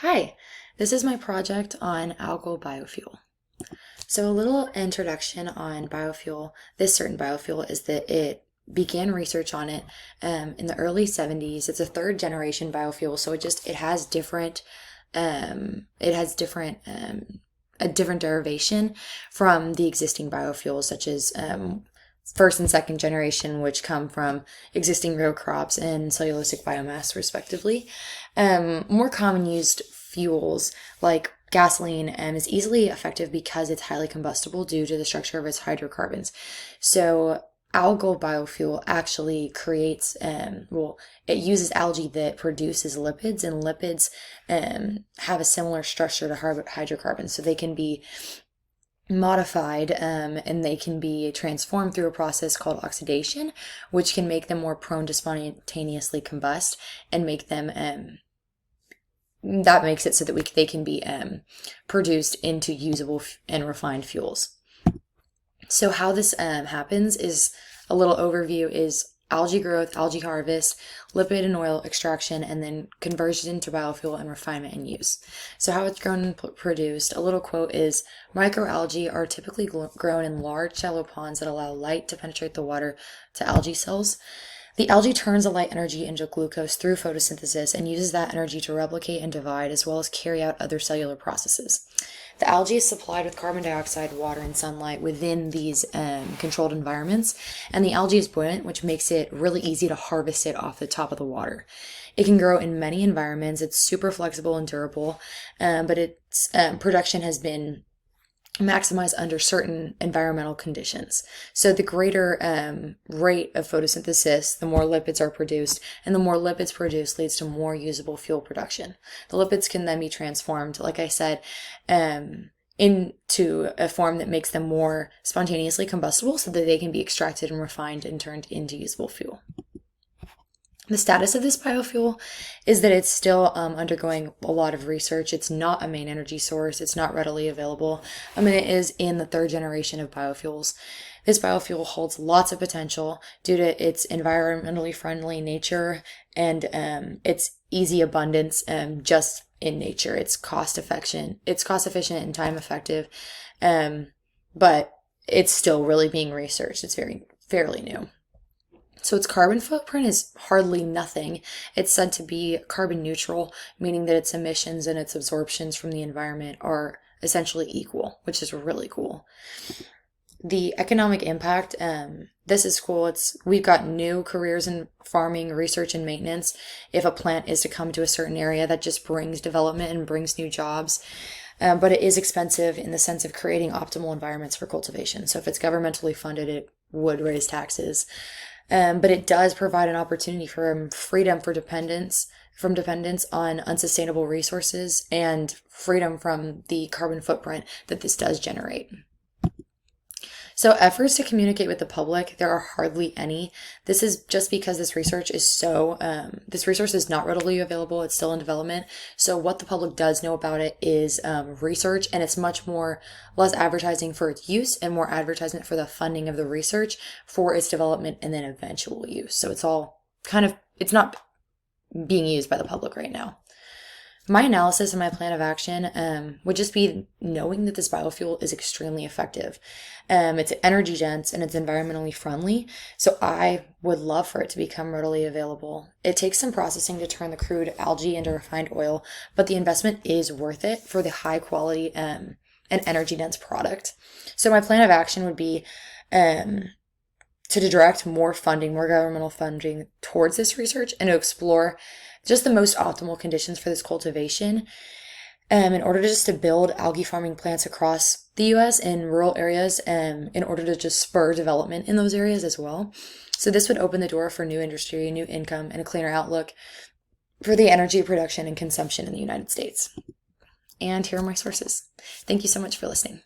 Hi, this is my project on algal biofuel. So a little introduction on biofuel. This certain biofuel is that it began research on it in the early 70s. It's a third generation biofuel, so it has different a different derivation from the existing biofuels, such as first and second generation, which come from existing row crops and cellulosic biomass, respectively. More common used fuels like gasoline is easily effective because it's highly combustible due to the structure of its hydrocarbons. So algal biofuel actually creates, it uses algae that produces lipids, and lipids have a similar structure to hydrocarbons. So they can be modified and they can be transformed through a process called oxidation, which can make them more prone to spontaneously combust and make them that makes it so that they can be produced into usable and refined fuels. So how this happens is a little overview is algae growth, algae harvest, lipid and oil extraction, and then conversion into biofuel and refinement and use. So how it's grown and produced, a little quote is, microalgae are typically grown in large shallow ponds that allow light to penetrate the water to algae cells. The algae turns the light energy into glucose through photosynthesis and uses that energy to replicate and divide, as well as carry out other cellular processes. The algae is supplied with carbon dioxide, water, and sunlight within these controlled environments, and the algae is buoyant, which makes it really easy to harvest it off the top of the water. It can grow in many environments. It's super flexible and durable, but its production has been maximized under certain environmental conditions. So the greater rate of photosynthesis, the more lipids are produced, and the more lipids produced leads to more usable fuel production. The lipids can then be transformed, like I said, into a form that makes them more spontaneously combustible so that they can be extracted and refined and turned into usable fuel. The status of this biofuel is that it's still undergoing a lot of research. It's not a main energy source. It's not readily available. It is in the third generation of biofuels. This biofuel holds lots of potential due to its environmentally friendly nature and its easy abundance just in nature. It's cost efficient and time effective, but it's still really being researched. It's fairly new. So its carbon footprint is hardly nothing. It's said to be carbon neutral, meaning that its emissions and its absorptions from the environment are essentially equal, which is really cool. The economic impact, this is cool. We've got new careers in farming, research, and maintenance. If a plant is to come to a certain area, that just brings development and brings new jobs. But it is expensive in the sense of creating optimal environments for cultivation. So if it's governmentally funded, it would raise taxes. But it does provide an opportunity for freedom from dependence on unsustainable resources and freedom from the carbon footprint that this does generate. So efforts to communicate with the public, there are hardly any. This is just because this research is this resource is not readily available. It's still in development. So what the public does know about it is research, and it's less advertising for its use and more advertisement for the funding of the research for its development and then eventual use. So it's not being used by the public right now. My analysis and my plan of action would just be knowing that this biofuel is extremely effective. It's energy dense and it's environmentally friendly, so I would love for it to become readily available. It takes some processing to turn the crude algae into refined oil, but the investment is worth it for the high quality and energy dense product. So my plan of action would be to direct more governmental funding towards this research and to explore just the most optimal conditions for this cultivation in order to build algae farming plants across the U.S. in rural areas in order to just spur development in those areas as well. So this would open the door for new industry, new income, and a cleaner outlook for the energy production and consumption in the United States. And here are my sources. Thank you so much for listening.